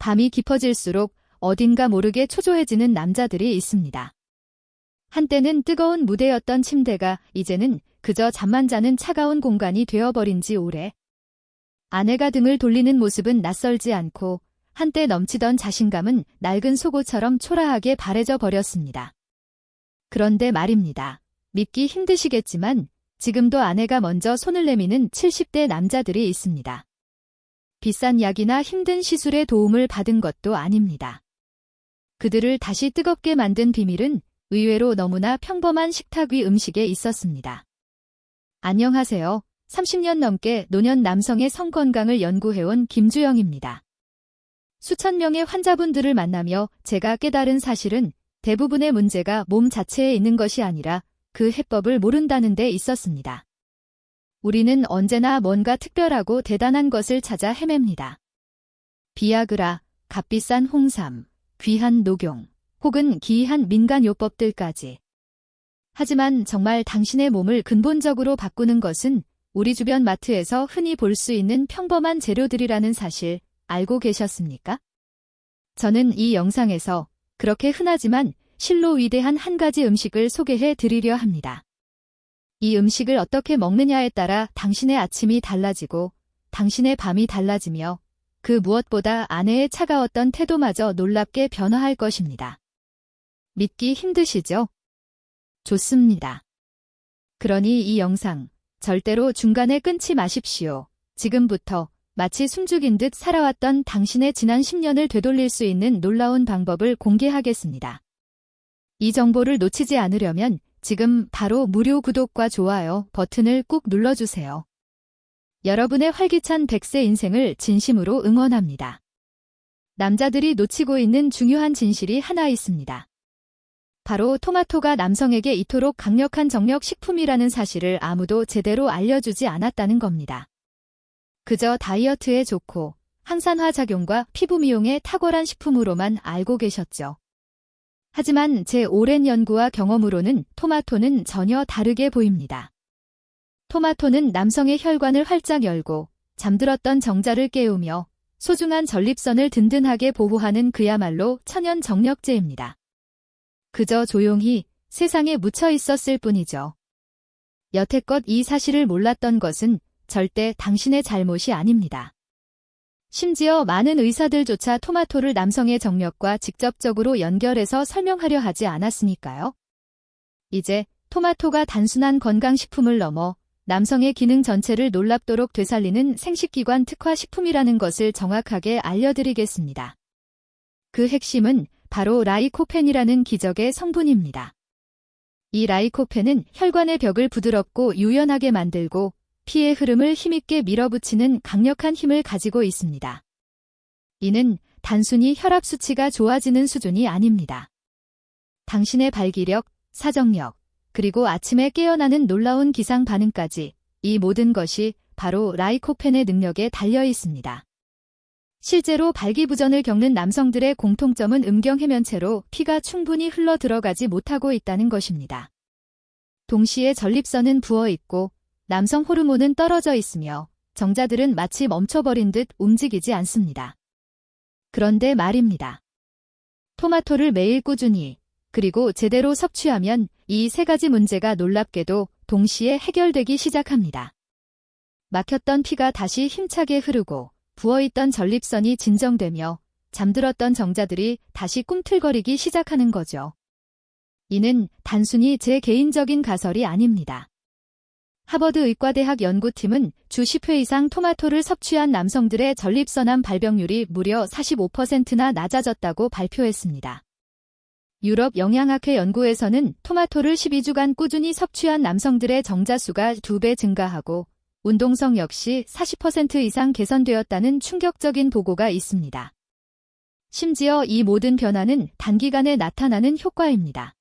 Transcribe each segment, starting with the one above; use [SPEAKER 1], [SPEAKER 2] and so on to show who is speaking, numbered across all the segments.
[SPEAKER 1] 밤이 깊어질수록 어딘가 모르게 초조해지는 남자들이 있습니다. 한때는 뜨거운 무대였던 침대가 이제는 그저 잠만 자는 차가운 공간이 되어버린 지 오래. 아내가 등을 돌리는 모습은 낯설지 않고 한때 넘치던 자신감은 낡은 속옷처럼 초라하게 바래져 버렸습니다. 그런데 말입니다. 믿기 힘드시겠지만 지금도 아내가 먼저 손을 내미는 70대 남자들이 있습니다. 비싼 약이나 힘든 시술의 도움을 받은 것도 아닙니다. 그들을 다시 뜨겁게 만든 비밀은 의외로 너무나 평범한 식탁 위 음식에 있었습니다. 안녕하세요. 30년 넘게 노년 남성의 성건강을 연구해온 김주영입니다. 수천 명의 환자분들을 만나며 제가 깨달은 사실은 대부분의 문제가 몸 자체에 있는 것이 아니라 그 해법을 모른다는 데 있었습니다. 우리는 언제나 뭔가 특별하고 대단한 것을 찾아 헤맵니다. 비아그라, 값비싼 홍삼, 귀한 녹용, 혹은 기이한 민간요법들까지. 하지만 정말 당신의 몸을 근본적으로 바꾸는 것은 우리 주변 마트에서 흔히 볼 수 있는 평범한 재료들이라는 사실 알고 계셨습니까? 저는 이 영상에서 그렇게 흔하지만 실로 위대한 한 가지 음식을 소개해 드리려 합니다. 이 음식을 어떻게 먹느냐에 따라 당신의 아침이 달라지고 당신의 밤이 달라지며 그 무엇보다 아내의 차가웠던 태도마저 놀랍게 변화할 것입니다. 믿기 힘드시죠? 좋습니다. 그러니 이 영상 절대로 중간에 끊지 마십시오. 지금부터 마치 숨죽인 듯 살아왔던 당신의 지난 10년을 되돌릴 수 있는 놀라운 방법을 공개하겠습니다. 이 정보를 놓치지 않으려면 지금 바로 무료 구독과 좋아요 버튼을 꾹 눌러주세요. 여러분의 활기찬 100세 인생을 진심으로 응원합니다. 남자들이 놓치고 있는 중요한 진실이 하나 있습니다. 바로 토마토가 남성에게 이토록 강력한 정력 식품이라는 사실을 아무도 제대로 알려주지 않았다는 겁니다. 그저 다이어트에 좋고 항산화 작용과 피부 미용에 탁월한 식품으로만 알고 계셨죠. 하지만 제 오랜 연구와 경험으로는 토마토는 전혀 다르게 보입니다. 토마토는 남성의 혈관을 활짝 열고 잠들었던 정자를 깨우며 소중한 전립선을 든든하게 보호하는 그야말로 천연 정력제입니다. 그저 조용히 세상에 묻혀 있었을 뿐이죠. 여태껏 이 사실을 몰랐던 것은 절대 당신의 잘못이 아닙니다. 심지어 많은 의사들조차 토마토를 남성의 정력과 직접적으로 연결해서 설명하려 하지 않았으니까요. 이제 토마토가 단순한 건강식품을 넘어 남성의 기능 전체를 놀랍도록 되살리는 생식기관 특화 식품이라는 것을 정확하게 알려드리겠습니다. 그 핵심은 바로 라이코펜이라는 기적의 성분입니다. 이 라이코펜은 혈관의 벽을 부드럽고 유연하게 만들고 피의 흐름을 힘있게 밀어붙이는 강력한 힘을 가지고 있습니다. 이는 단순히 혈압 수치가 좋아지는 수준이 아닙니다. 당신의 발기력, 사정력, 그리고 아침에 깨어나는 놀라운 기상 반응까지 이 모든 것이 바로 라이코펜의 능력에 달려 있습니다. 실제로 발기부전을 겪는 남성들의 공통점은 음경해면체로 피가 충분히 흘러 들어가지 못하고 있다는 것입니다. 동시에 전립선은 부어 있고 남성 호르몬은 떨어져 있으며 정자들은 마치 멈춰버린 듯 움직이지 않습니다. 그런데 말입니다. 토마토를 매일 꾸준히 그리고 제대로 섭취하면 이 세 가지 문제가 놀랍게도 동시에 해결되기 시작합니다. 막혔던 피가 다시 힘차게 흐르고 부어있던 전립선이 진정되며 잠들었던 정자들이 다시 꿈틀거리기 시작하는 거죠. 이는 단순히 제 개인적인 가설이 아닙니다. 하버드 의과대학 연구팀은 주 10회 이상 토마토를 섭취한 남성들의 전립선암 발병률이 무려 45%나 낮아졌다고 발표했습니다. 유럽 영양학회 연구에서는 토마토를 12주간 꾸준히 섭취한 남성들의 정자 수가 2배 증가하고 운동성 역시 40% 이상 개선되었다는 충격적인 보고가 있습니다. 심지어 이 모든 변화는 단기간에 나타나는 효과입니다.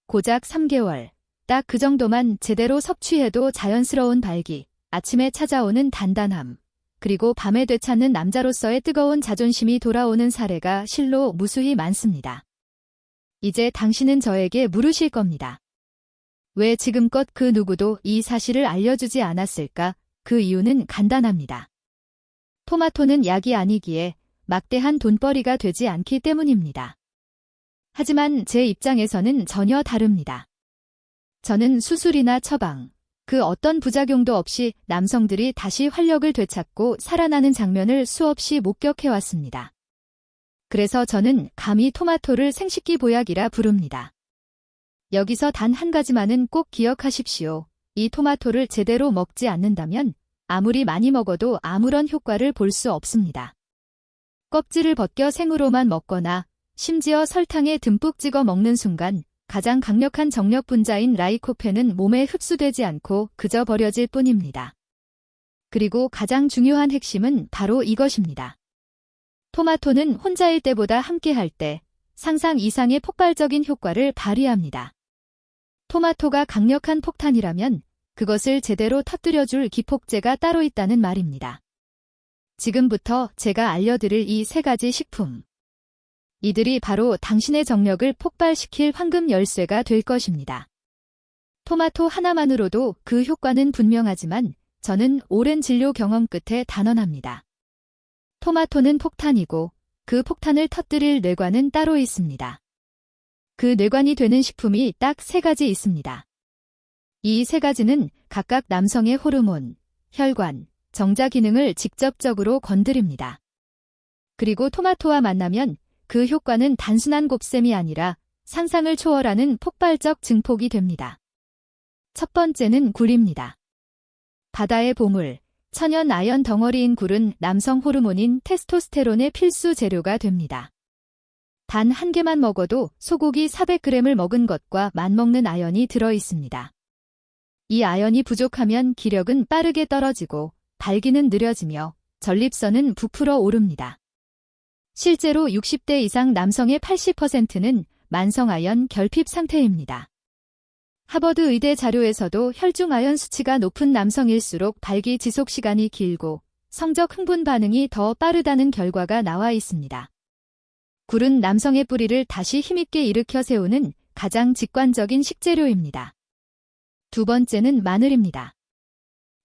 [SPEAKER 1] 고작 3개월. 딱 그 정도만 제대로 섭취해도 자연스러운 발기, 아침에 찾아오는 단단함, 그리고 밤에 되찾는 남자로서의 뜨거운 자존심이 돌아오는 사례가 실로 무수히 많습니다. 이제 당신은 저에게 물으실 겁니다. 왜 지금껏 그 누구도 이 사실을 알려주지 않았을까? 그 이유는 간단합니다. 토마토는 약이 아니기에 막대한 돈벌이가 되지 않기 때문입니다. 하지만 제 입장에서는 전혀 다릅니다. 저는 수술이나 처방, 그 어떤 부작용도 없이 남성들이 다시 활력을 되찾고 살아나는 장면을 수없이 목격해왔습니다. 그래서 저는 감히 토마토를 생식기 보약이라 부릅니다. 여기서 단 한 가지만은 꼭 기억하십시오. 이 토마토를 제대로 먹지 않는다면 아무리 많이 먹어도 아무런 효과를 볼 수 없습니다. 껍질을 벗겨 생으로만 먹거나 심지어 설탕에 듬뿍 찍어 먹는 순간 가장 강력한 정력 분자인 라이코펜은 몸에 흡수되지 않고 그저 버려질 뿐입니다. 그리고 가장 중요한 핵심은 바로 이것입니다. 토마토는 혼자일 때보다 함께할 때 상상 이상의 폭발적인 효과를 발휘합니다. 토마토가 강력한 폭탄이라면 그것을 제대로 터뜨려줄 기폭제가 따로 있다는 말입니다. 지금부터 제가 알려드릴 이 세 가지 식품. 이들이 바로 당신의 정력을 폭발시킬 황금 열쇠가 될 것입니다. 토마토 하나만으로도 그 효과는 분명하지만 저는 오랜 진료 경험 끝에 단언합니다. 토마토는 폭탄이고 그 폭탄을 터뜨릴 뇌관은 따로 있습니다. 그 뇌관이 되는 식품이 딱 세 가지 있습니다. 이 세 가지는 각각 남성의 호르몬, 혈관, 정자 기능을 직접적으로 건드립니다. 그리고 토마토와 만나면 그 효과는 단순한 곱셈이 아니라 상상을 초월하는 폭발적 증폭이 됩니다. 첫 번째는 굴입니다. 바다의 보물, 천연 아연 덩어리인 굴은 남성 호르몬인 테스토스테론의 필수 재료가 됩니다. 단 한 개만 먹어도 소고기 400g을 먹은 것과 맞먹는 아연이 들어 있습니다. 이 아연이 부족하면 기력은 빠르게 떨어지고 발기는 느려지며 전립선은 부풀어 오릅니다. 실제로 60대 이상 남성의 80%는 만성아연 결핍 상태입니다. 하버드 의대 자료에서도 혈중 아연 수치가 높은 남성일수록 발기 지속 시간이 길고 성적 흥분 반응이 더 빠르다는 결과가 나와 있습니다. 굴은 남성의 뿌리를 다시 힘있게 일으켜 세우는 가장 직관적인 식재료입니다. 두 번째는 마늘입니다.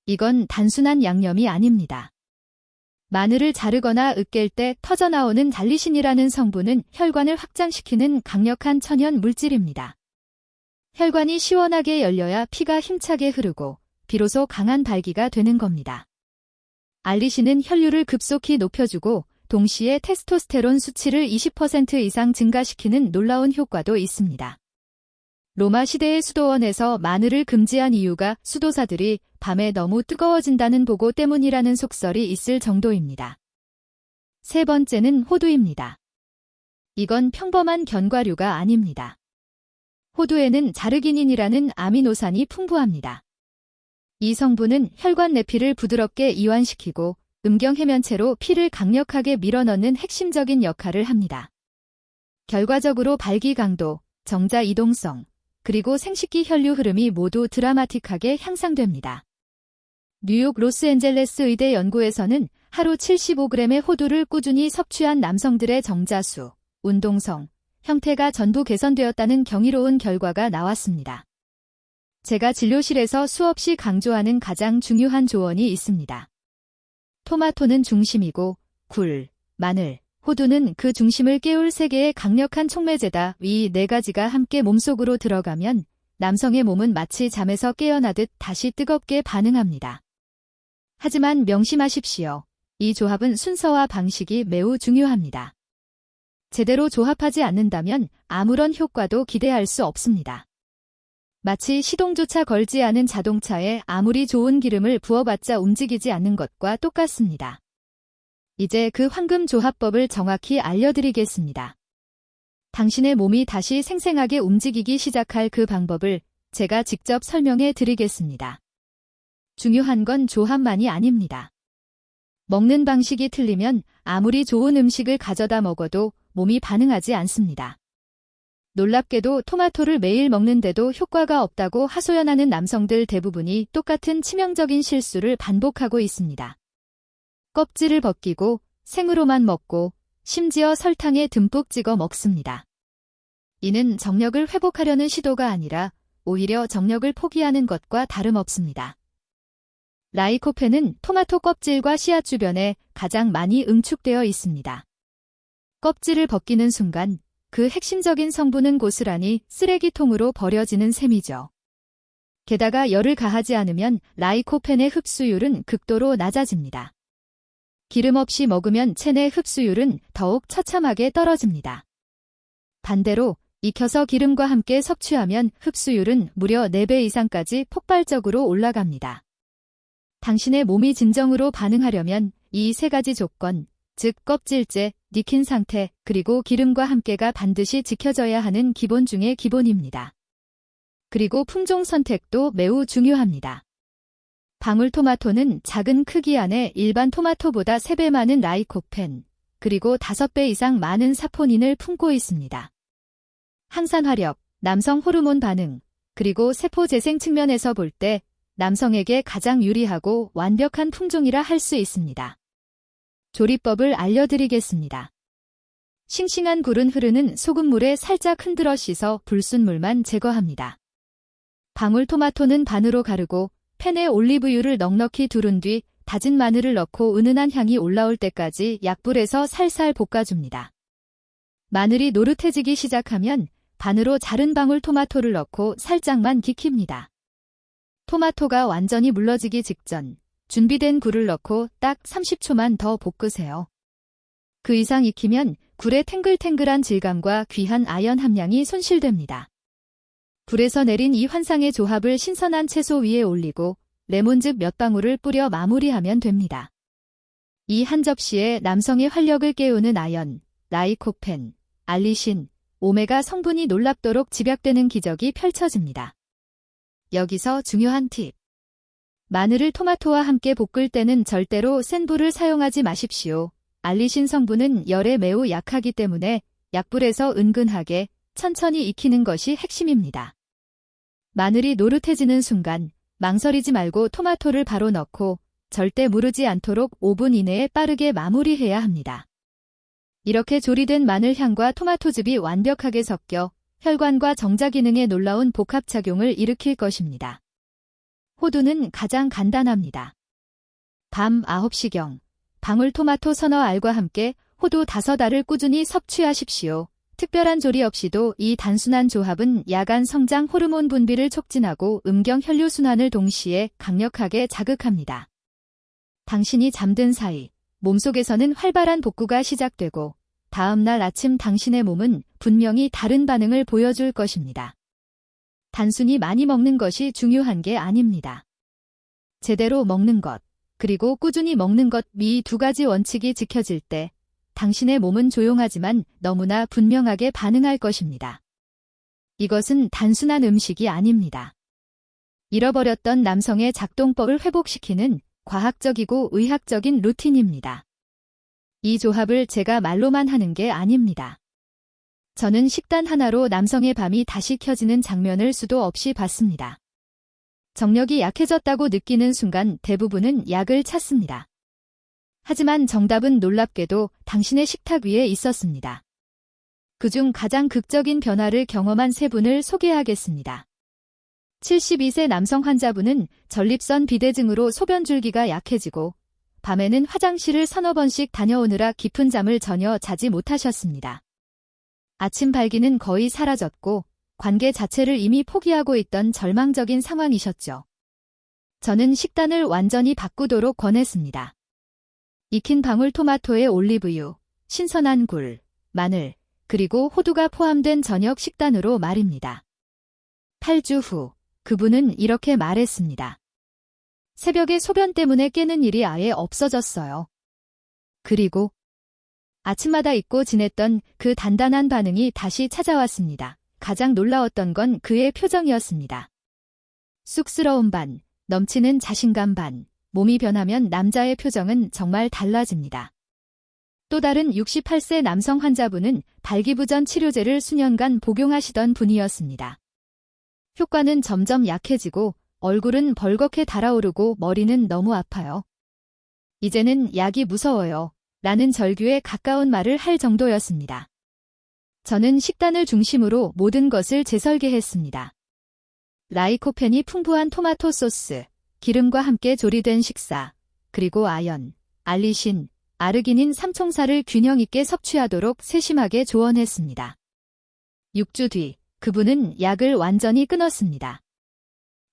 [SPEAKER 1] 이건 단순한 양념이 아닙니다. 마늘을 자르거나 으깰 때 터져나오는 달리신이라는 성분은 혈관을 확장시키는 강력한 천연 물질입니다. 혈관이 시원하게 열려야 피가 힘차게 흐르고 비로소 강한 발기가 되는 겁니다. 알리신은 혈류를 급속히 높여주고 동시에 테스토스테론 수치를 20% 이상 증가시키는 놀라운 효과도 있습니다. 로마 시대의 수도원에서 마늘을 금지한 이유가 수도사들이 밤에 너무 뜨거워진다는 보고 때문이라는 속설이 있을 정도입니다. 세 번째는 호두입니다. 이건 평범한 견과류가 아닙니다. 호두에는 자르기닌이라는 아미노산이 풍부합니다. 이 성분은 혈관 내피를 부드럽게 이완시키고 음경해면체로 피를 강력하게 밀어넣는 핵심적인 역할을 합니다. 결과적으로 발기 강도, 정자 이동성, 그리고 생식기 혈류 흐름이 모두 드라마틱하게 향상됩니다. 뉴욕 로스앤젤레스 의대 연구에서는 하루 75g의 호두를 꾸준히 섭취한 남성들의 정자수, 운동성, 형태가 전부 개선되었다는 경이로운 결과가 나왔습니다. 제가 진료실에서 수없이 강조하는 가장 중요한 조언이 있습니다. 토마토는 중심이고 굴, 마늘, 호두는 그 중심을 깨울 세 개의 강력한 촉매제다. 이 네 가지가 함께 몸속으로 들어가면 남성의 몸은 마치 잠에서 깨어나듯 다시 뜨겁게 반응합니다. 하지만 명심하십시오. 이 조합은 순서와 방식이 매우 중요합니다. 제대로 조합하지 않는다면 아무런 효과도 기대할 수 없습니다. 마치 시동조차 걸지 않은 자동차에 아무리 좋은 기름을 부어봤자 움직이지 않는 것과 똑같습니다. 이제 그 황금 조합법을 정확히 알려드리겠습니다. 당신의 몸이 다시 생생하게 움직이기 시작할 그 방법을 제가 직접 설명해 드리겠습니다. 중요한 건 조합만이 아닙니다. 먹는 방식이 틀리면 아무리 좋은 음식을 가져다 먹어도 몸이 반응하지 않습니다. 놀랍게도 토마토를 매일 먹는데도 효과가 없다고 하소연하는 남성들 대부분이 똑같은 치명적인 실수를 반복하고 있습니다. 껍질을 벗기고 생으로만 먹고 심지어 설탕에 듬뿍 찍어 먹습니다. 이는 정력을 회복하려는 시도가 아니라 오히려 정력을 포기하는 것과 다름없습니다. 라이코펜은 토마토 껍질과 씨앗 주변에 가장 많이 응축되어 있습니다. 껍질을 벗기는 순간 그 핵심적인 성분은 고스란히 쓰레기통으로 버려지는 셈이죠. 게다가 열을 가하지 않으면 라이코펜의 흡수율은 극도로 낮아집니다. 기름 없이 먹으면 체내 흡수율은 더욱 처참하게 떨어집니다. 반대로 익혀서 기름과 함께 섭취하면 흡수율은 무려 4배 이상까지 폭발적으로 올라갑니다. 당신의 몸이 진정으로 반응하려면 이 3가지 조건, 즉 껍질째, 익힌 상태, 그리고 기름과 함께가 반드시 지켜져야 하는 기본 중의 기본입니다. 그리고 품종 선택도 매우 중요합니다. 방울토마토는 작은 크기 안에 일반 토마토보다 3배 많은 라이코펜, 그리고 5배 이상 많은 사포닌을 품고 있습니다. 항산화력, 남성 호르몬 반응, 그리고 세포 재생 측면에서 볼 때 남성에게 가장 유리하고 완벽한 품종이라 할 수 있습니다. 조리법을 알려드리겠습니다. 싱싱한 굴은 흐르는 소금물에 살짝 흔들어 씻어 불순물만 제거합니다. 방울토마토는 반으로 가르고 팬에 올리브유를 넉넉히 두른 뒤 다진 마늘을 넣고 은은한 향이 올라올 때까지 약불에서 살살 볶아줍니다. 마늘이 노릇해지기 시작하면 반으로 자른 방울토마토를 넣고 살짝만 익힙니다. 토마토가 완전히 물러지기 직전 준비된 굴을 넣고 딱 30초만 더 볶으세요. 그 이상 익히면 굴의 탱글탱글한 질감과 귀한 아연 함량이 손실됩니다. 불에서 내린 이 환상의 조합을 신선한 채소 위에 올리고 레몬즙 몇 방울을 뿌려 마무리하면 됩니다. 이 한 접시에 남성의 활력을 깨우는 아연, 라이코펜, 알리신, 오메가 성분이 놀랍도록 집약되는 기적이 펼쳐집니다. 여기서 중요한 팁. 마늘을 토마토와 함께 볶을 때는 절대로 센 불을 사용하지 마십시오. 알리신 성분은 열에 매우 약하기 때문에 약불에서 은근하게 천천히 익히는 것이 핵심입니다. 마늘이 노릇해지는 순간 망설이지 말고 토마토를 바로 넣고 절대 무르지 않도록 5분 이내에 빠르게 마무리해야 합니다. 이렇게 조리된 마늘 향과 토마토즙이 완벽하게 섞여 혈관과 정자 기능에 놀라운 복합작용을 일으킬 것입니다. 호두는 가장 간단합니다. 밤 9시경 방울토마토 서너 알과 함께 호두 5알을 꾸준히 섭취하십시오. 특별한 조리 없이도 이 단순한 조합은 야간 성장 호르몬 분비를 촉진하고 음경 혈류순환을 동시에 강력하게 자극합니다. 당신이 잠든 사이 몸속에서는 활발한 복구가 시작되고 다음 날 아침 당신의 몸은 분명히 다른 반응을 보여줄 것입니다. 단순히 많이 먹는 것이 중요한 게 아닙니다. 제대로 먹는 것, 그리고 꾸준히 먹는 것, 이 2가지 원칙이 지켜질 때 당신의 몸은 조용하지만 너무나 분명하게 반응할 것입니다. 이것은 단순한 음식이 아닙니다. 잃어버렸던 남성의 작동법을 회복시키는 과학적이고 의학적인 루틴입니다. 이 조합을 제가 말로만 하는 게 아닙니다. 저는 식단 하나로 남성의 밤이 다시 켜지는 장면을 수도 없이 봤습니다. 정력이 약해졌다고 느끼는 순간 대부분은 약을 찾습니다. 하지만 정답은 놀랍게도 당신의 식탁 위에 있었습니다. 그중 가장 극적인 변화를 경험한 3분을 소개하겠습니다. 72세 남성 환자분은 전립선 비대증으로 소변줄기가 약해지고 밤에는 화장실을 서너 번씩 다녀오느라 깊은 잠을 전혀 자지 못하셨습니다. 아침 발기는 거의 사라졌고 관계 자체를 이미 포기하고 있던 절망적인 상황이셨죠. 저는 식단을 완전히 바꾸도록 권했습니다. 익힌 방울토마토에 올리브유, 신선한 굴, 마늘, 그리고 호두가 포함된 저녁 식단으로 말입니다. 8주 후 그분은 이렇게 말했습니다. 새벽에 소변 때문에 깨는 일이 아예 없어졌어요. 그리고 아침마다 잊고 지냈던 그 단단한 반응이 다시 찾아왔습니다. 가장 놀라웠던 건 그의 표정이었습니다. 쑥스러운 반, 넘치는 자신감 반, 몸이 변하면 남자의 표정은 정말 달라집니다. 또 다른 68세 남성 환자분은 발기부전 치료제를 수년간 복용하시던 분이었습니다. 효과는 점점 약해지고 얼굴은 벌겋게 달아오르고 머리는 너무 아파요. 이제는 약이 무서워요. 라는 절규에 가까운 말을 할 정도였습니다. 저는 식단을 중심으로 모든 것을 재설계했습니다. 라이코펜이 풍부한 토마토 소스, 기름과 함께 조리된 식사, 그리고 아연, 알리신, 아르기닌 삼총사를 균형 있게 섭취하도록 세심하게 조언했습니다. 6주 뒤 그분은 약을 완전히 끊었습니다.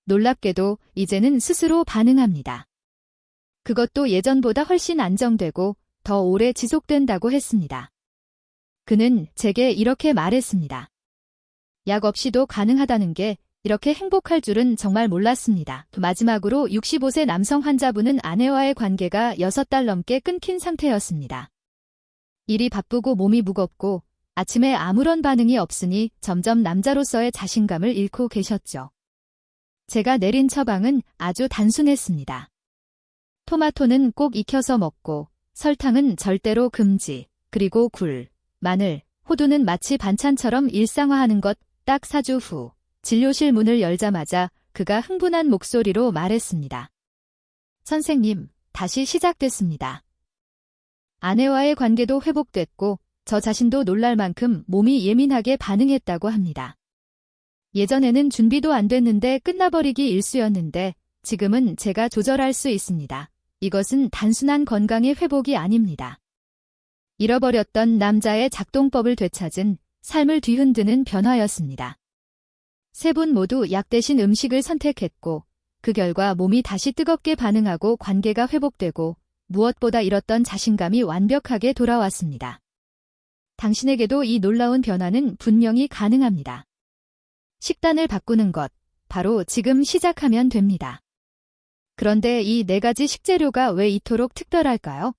[SPEAKER 1] 놀랍게도 이제는 스스로 반응합니다. 그것도 예전보다 훨씬 안정되고 더 오래 지속된다고 했습니다. 그는 제게 이렇게 말했습니다. 약 없이도 가능하다는 게 이렇게 행복할 줄은 정말 몰랐습니다. 마지막으로 65세 남성 환자분은 아내와의 관계가 6달 넘게 끊긴 상태였습니다. 일이 바쁘고 몸이 무겁고 아침에 아무런 반응이 없으니 점점 남자로서의 자신감을 잃고 계셨죠. 제가 내린 처방은 아주 단순했습니다. 토마토는 꼭 익혀서 먹고 설탕은 절대로 금지, 그리고 굴, 마늘, 호두는 마치 반찬처럼 일상화하는 것. 딱 4주 후 진료실 문을 열자마자 그가 흥분한 목소리로 말했습니다. 선생님, 다시 시작됐습니다. 아내와의 관계도 회복됐고 저 자신도 놀랄 만큼 몸이 예민하게 반응했다고 합니다. 예전에는 준비도 안 됐는데 끝나버리기 일쑤였는데 지금은 제가 조절할 수 있습니다. 이것은 단순한 건강의 회복이 아닙니다. 잃어버렸던 남자의 작동법을 되찾은 삶을 뒤흔드는 변화였습니다. 세 분 모두 약 대신 음식을 선택했고 그 결과 몸이 다시 뜨겁게 반응하고 관계가 회복되고 무엇보다 잃었던 자신감이 완벽하게 돌아왔습니다. 당신에게도 이 놀라운 변화는 분명히 가능합니다. 식단을 바꾸는 것, 바로 지금 시작하면 됩니다. 그런데 이 4가지 식재료가 왜 이토록 특별할까요?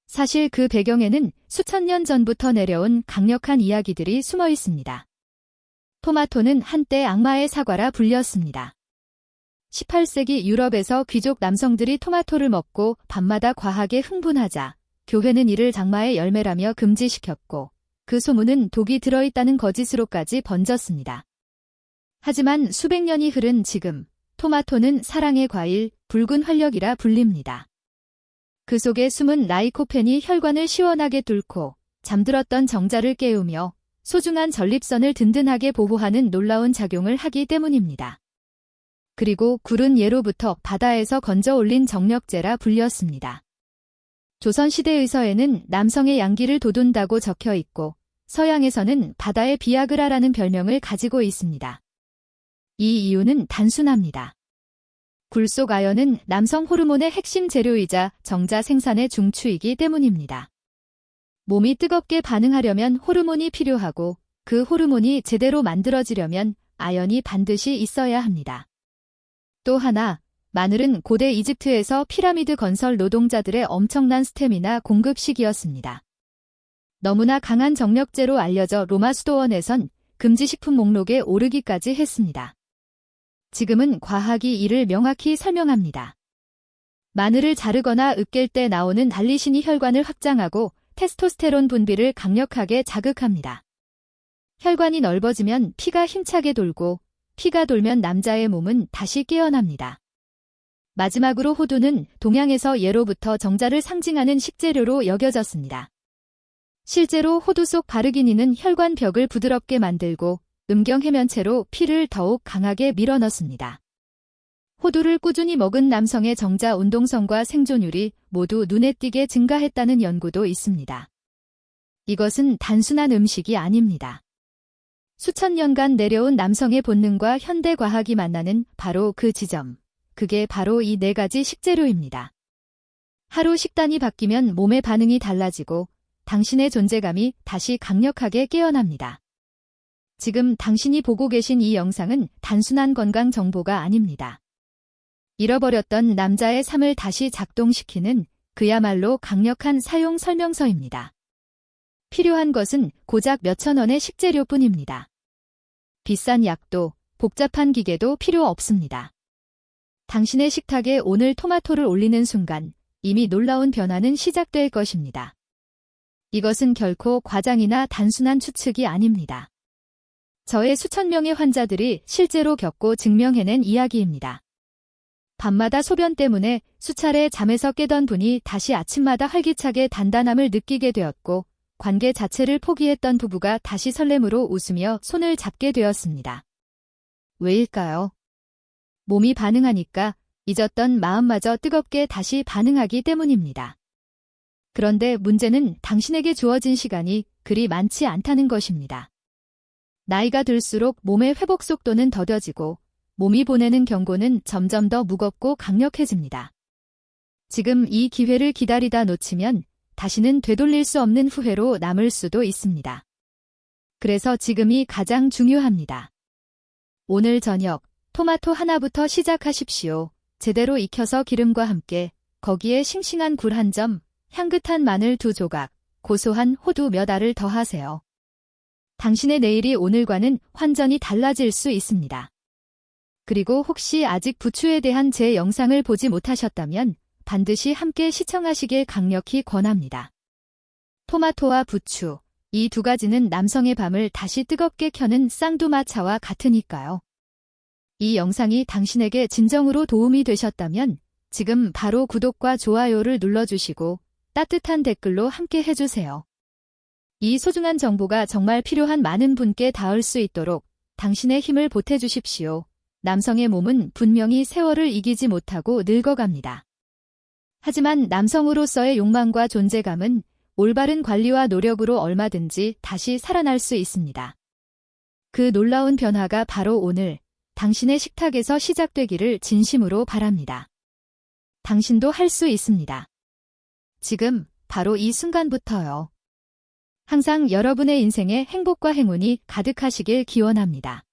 [SPEAKER 1] 사실 그 배경에는 수천 년 전부터 내려온 강력한 이야기들이 숨어 있습니다. 토마토는 한때 악마의 사과라 불렸습니다. 18세기 유럽에서 귀족 남성들이 토마토를 먹고 밤마다 과하게 흥분하자 교회는 이를 장마의 열매라며 금지시켰고 그 소문은 독이 들어있다는 거짓으로까지 번졌습니다. 하지만 수백 년이 흐른 지금 토마토는 사랑의 과일, 붉은 활력이라 불립니다. 그 속에 숨은 라이코펜이 혈관을 시원하게 뚫고 잠들었던 정자를 깨우며 소중한 전립선을 든든하게 보호하는 놀라운 작용을 하기 때문입니다. 그리고 굴은 예로부터 바다에서 건져 올린 정력제라 불렸습니다. 조선시대의서에는 남성의 양기를 돋운다고 적혀 있고 서양에서는 바다의 비아그라라는 별명을 가지고 있습니다. 이 이유는 단순합니다. 굴 속 아연은 남성 호르몬의 핵심 재료이자 정자 생산의 중추이기 때문입니다. 몸이 뜨겁게 반응하려면 호르몬이 필요하고 그 호르몬이 제대로 만들어지려면 아연이 반드시 있어야 합니다. 또 하나, 마늘은 고대 이집트에서 피라미드 건설 노동자들의 엄청난 스태미나 공급식이었습니다. 너무나 강한 정력제로 알려져 로마 수도원에선 금지식품 목록에 오르기까지 했습니다. 지금은 과학이 이를 명확히 설명합니다. 마늘을 자르거나 으깰 때 나오는 알리신이 혈관을 확장하고 테스토스테론 분비를 강력하게 자극합니다. 혈관이 넓어지면 피가 힘차게 돌고 피가 돌면 남자의 몸은 다시 깨어납니다. 마지막으로 호두는 동양에서 예로부터 정자를 상징하는 식재료로 여겨졌습니다. 실제로 호두 속 바르기닌은 혈관 벽을 부드럽게 만들고 음경 해면체로 피를 더욱 강하게 밀어넣습니다. 호두를 꾸준히 먹은 남성의 정자 운동성과 생존율이 모두 눈에 띄게 증가했다는 연구도 있습니다. 이것은 단순한 음식이 아닙니다. 수천 년간 내려온 남성의 본능과 현대 과학이 만나는 바로 그 지점, 그게 바로 이 4가지 식재료입니다. 하루 식단이 바뀌면 몸의 반응이 달라지고 당신의 존재감이 다시 강력하게 깨어납니다. 지금 당신이 보고 계신 이 영상은 단순한 건강 정보가 아닙니다. 잃어버렸던 남자의 삶을 다시 작동시키는 그야말로 강력한 사용 설명서입니다. 필요한 것은 고작 몇천 원의 식재료뿐입니다. 비싼 약도, 복잡한 기계도 필요 없습니다. 당신의 식탁에 오늘 토마토를 올리는 순간 이미 놀라운 변화는 시작될 것입니다. 이것은 결코 과장이나 단순한 추측이 아닙니다. 저의 수천 명의 환자들이 실제로 겪고 증명해낸 이야기입니다. 밤마다 소변 때문에 수차례 잠에서 깨던 분이 다시 아침마다 활기차게 단단함을 느끼게 되었고 관계 자체를 포기했던 부부가 다시 설렘으로 웃으며 손을 잡게 되었습니다. 왜일까요? 몸이 반응하니까 잊었던 마음마저 뜨겁게 다시 반응하기 때문입니다. 그런데 문제는 당신에게 주어진 시간이 그리 많지 않다는 것입니다. 나이가 들수록 몸의 회복 속도는 더뎌지고 몸이 보내는 경고는 점점 더 무겁고 강력해집니다. 지금 이 기회를 기다리다 놓치면 다시는 되돌릴 수 없는 후회로 남을 수도 있습니다. 그래서 지금이 가장 중요합니다. 오늘 저녁 토마토 하나부터 시작하십시오. 제대로 익혀서 기름과 함께 거기에 싱싱한 굴 한 점, 향긋한 마늘 2조각, 고소한 호두 몇 알을 더하세요. 당신의 내일이 오늘과는 완전히 달라질 수 있습니다. 그리고 혹시 아직 부추에 대한 제 영상을 보지 못하셨다면 반드시 함께 시청하시길 강력히 권합니다. 토마토와 부추, 이 두 가지는 남성의 밤을 다시 뜨겁게 켜는 쌍두마차와 같으니까요. 이 영상이 당신에게 진정으로 도움이 되셨다면 지금 바로 구독과 좋아요를 눌러주시고 따뜻한 댓글로 함께 해주세요. 이 소중한 정보가 정말 필요한 많은 분께 닿을 수 있도록 당신의 힘을 보태주십시오. 남성의 몸은 분명히 세월을 이기지 못하고 늙어갑니다. 하지만 남성으로서의 욕망과 존재감은 올바른 관리와 노력으로 얼마든지 다시 살아날 수 있습니다. 그 놀라운 변화가 바로 오늘 당신의 식탁에서 시작되기를 진심으로 바랍니다. 당신도 할 수 있습니다. 지금 바로 이 순간부터요. 항상 여러분의 인생에 행복과 행운이 가득하시길 기원합니다.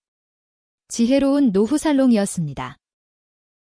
[SPEAKER 1] 지혜로운 노후 살롱이었습니다.